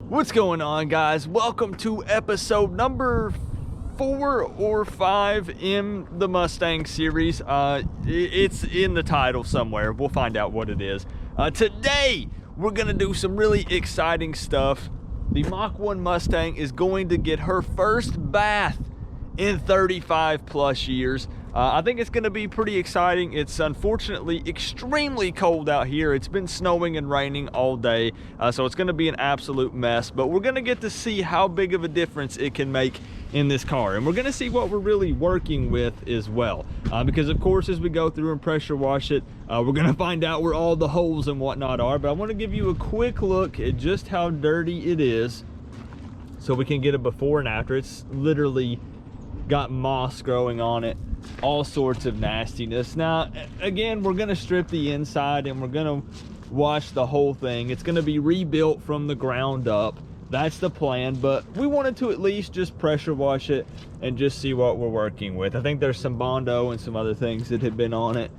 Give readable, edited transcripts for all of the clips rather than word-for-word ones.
What's going on, guys? Welcome to episode number 4 or 5 in the Mustang series. It's in the title somewhere. We'll find out what it is. Today, we're gonna do some really exciting stuff. The Mach 1 Mustang is going to get her first bath in 35 plus years. I think it's going to be pretty exciting. It's unfortunately extremely cold out here. It's been snowing and raining all day, so it's going to be an absolute mess, but we're going to get to see how big of a difference it can make in this car, and we're going to see what we're really working with as well, because of course as we go through and pressure wash it, we're going to find out where all the holes and whatnot are. But I want to give you a quick look at just how dirty it is so we can get a before and after. It's literally got moss growing on it, all sorts of nastiness. Now again, we're going to strip the inside and we're going to wash the whole thing. It's going to be rebuilt from the ground up. That's the plan, but we wanted to at least just pressure wash it and just see what we're working with. I think there's some Bondo and some other things that had been on it.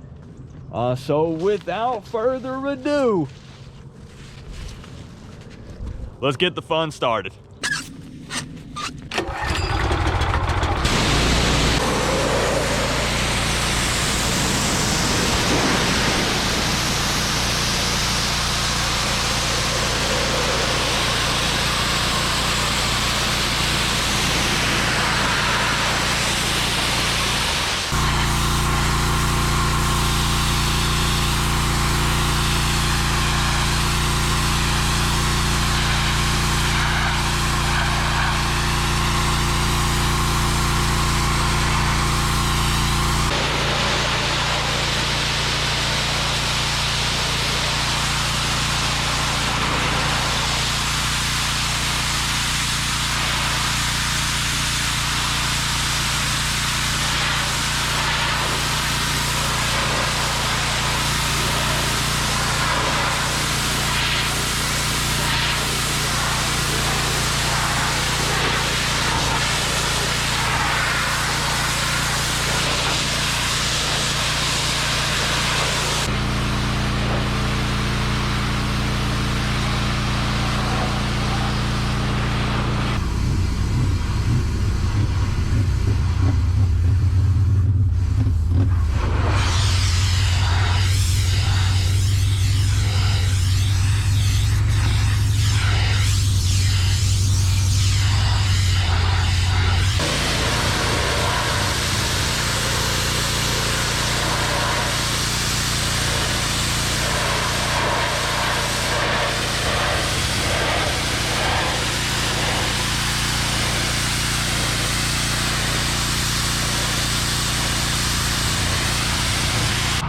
So without further ado, let's get the fun started.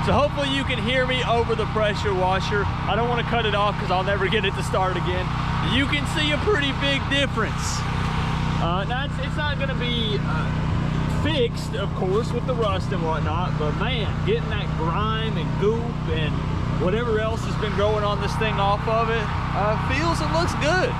So hopefully you can hear me over the pressure washer. I don't want to cut it off because I'll never get it to start again. You can see a pretty big difference. Now it's not going to be fixed, of course, with the rust and whatnot, but man, getting that grime and goop and whatever else has been growing on this thing off of it feels and looks good.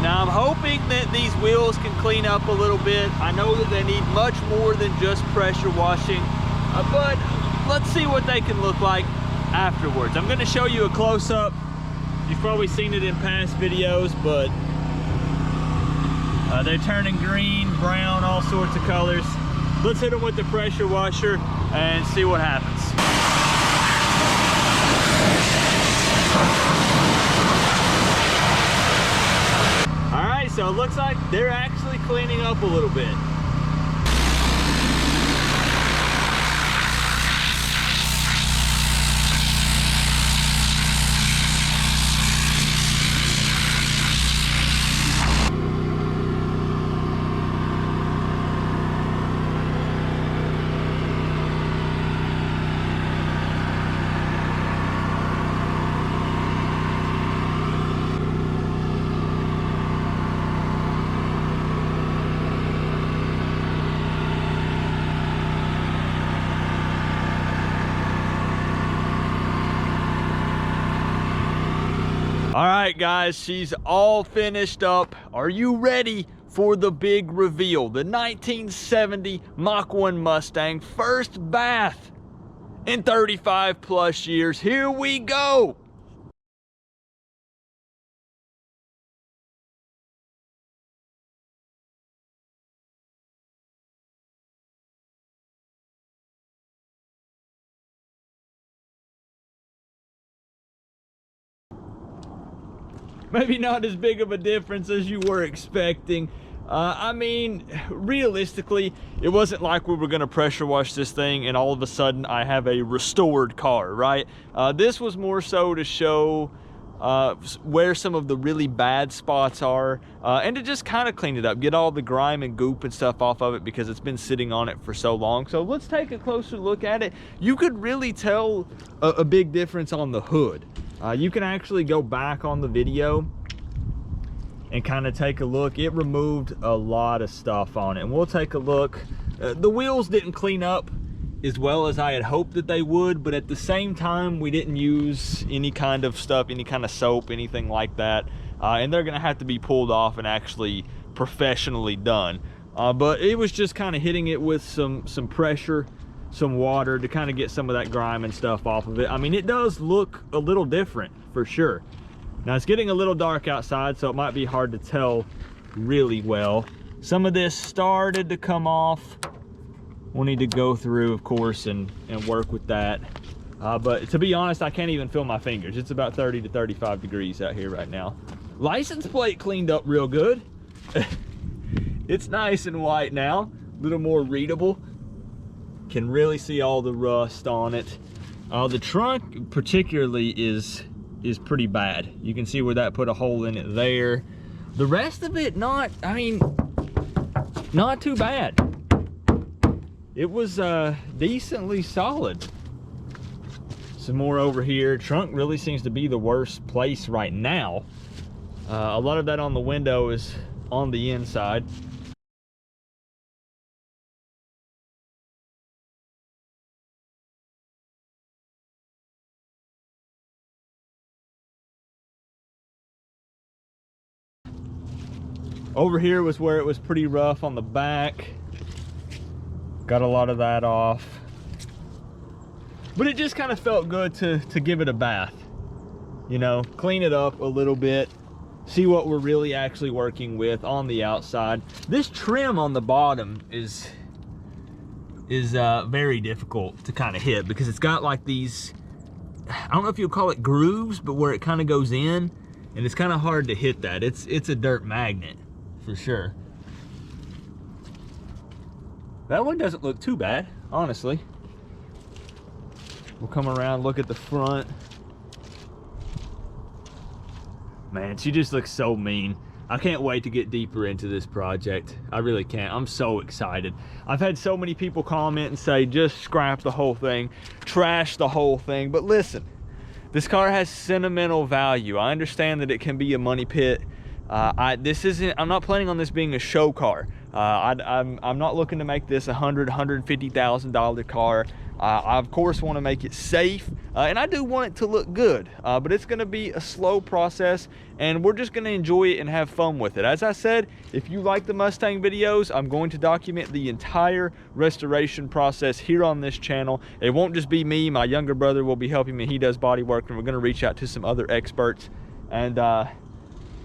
Now I'm hoping that these wheels can clean up a little bit. I know that they need much more than just pressure washing, but let's see what they can look like afterwards. I'm gonna show you a close-up. You've probably seen it in past videos, but they're turning green, brown, all sorts of colors. Let's hit them with the pressure washer and see what happens. So it looks like they're actually cleaning up a little bit. All right, guys, she's all finished up. Are you ready for the big reveal? The 1970 Mach 1 Mustang, first bath in 35 plus years. Here we go. Maybe not as big of a difference as you were expecting. I mean, realistically, it wasn't like we were gonna pressure wash this thing and all of a sudden I have a restored car, right? This was more so to show where some of the really bad spots are, and to just kind of clean it up, get all the grime and goop and stuff off of it because it's been sitting on it for so long. So let's take a closer look at it. You could really tell a big difference on the hood. You can actually go back on the video and kind of take a look. It removed a lot of stuff on it, and we'll take a look. The wheels didn't clean up as well as I had hoped that they would, but at the same time, we didn't use any kind of stuff, any kind of soap, anything like that. And they're gonna have to be pulled off and actually professionally done. But it was just kind of hitting it with some pressure, some water to kind of get some of that grime and stuff off of it. I mean, it does look a little different for sure. Now it's getting a little dark outside, so it might be hard to tell really well. Some of this started to come off. We'll need to go through, of course, and work with that. But to be honest, I can't even feel my fingers. It's about 30 to 35 degrees out here right now. License plate cleaned up real good. It's nice and white now, a little more readable. Can really see all the rust on it. The trunk particularly is pretty bad. You can see where that put a hole in it there. The rest of it, not too bad. It was decently solid. Some more over here. Trunk really seems to be the worst place right now. A lot of that on the window is on the inside. Over here was where it was pretty rough on the back. Got a lot of that off. But it just kind of felt good to give it a bath. You know, clean it up a little bit. See what we're really actually working with on the outside. This trim on the bottom is very difficult to kind of hit because it's got like these, I don't know if you'll call it grooves, but where it kind of goes in, and it's kind of hard to hit that. It's a dirt magnet for sure. That one doesn't look too bad, honestly. We'll come around, look at the front. Man, she just looks so mean. I can't wait to get deeper into this project. I really can't. I'm so excited. I've had so many people comment and say, just scrap the whole thing, trash the whole thing. But listen, this car has sentimental value. I understand that it can be a money pit. I'm not planning on this being a show car. I'm not looking to make this $150,000 car. I of course want to make it safe, and I do want it to look good, but it's going to be a slow process, and we're just going to enjoy it and have fun with it. As I said, if you like the Mustang videos, I'm going to document the entire restoration process here on this channel. It won't just be me. My younger brother will be helping me. He does body work, and we're going to reach out to some other experts, and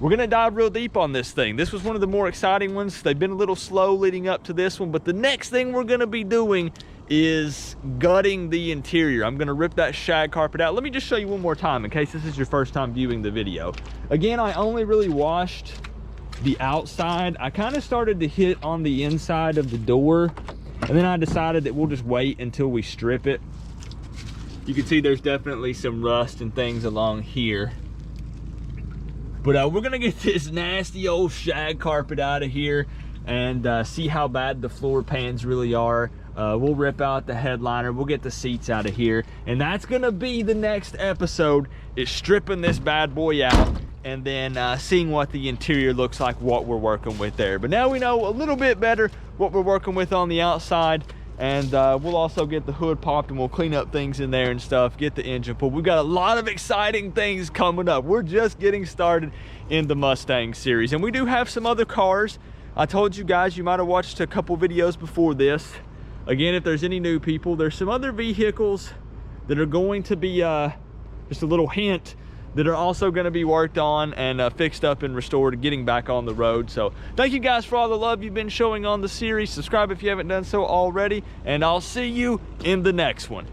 we're gonna dive real deep on this thing. This was one of the more exciting ones. They've been a little slow leading up to this one, but the next thing we're gonna be doing is gutting the interior. I'm gonna rip that shag carpet out. Let me just show you one more time in case this is your first time viewing the video. Again, I only really washed the outside. I kind of started to hit on the inside of the door, and then I decided that we'll just wait until we strip it. You can see there's definitely some rust and things along here. But we're gonna get this nasty old shag carpet out of here and see how bad the floor pans really are. We'll rip out the headliner, we'll get the seats out of here, and that's gonna be the next episode, is stripping this bad boy out and then seeing what the interior looks like, what we're working with there. But now we know a little bit better what we're working with on the outside, And we'll also get the hood popped, and we'll clean up things in there and stuff, get the engine pulled. We've got a lot of exciting things coming up. We're just getting started in the Mustang series, and we do have some other cars. I told you guys, you might have watched a couple videos before this. Again, if there's any new people, there's some other vehicles that are going to be, just a little hint, that are also going to be worked on and fixed up and restored, getting back on the road. So thank you guys for all the love you've been showing on the series. Subscribe if you haven't done so already, and I'll see you in the next one.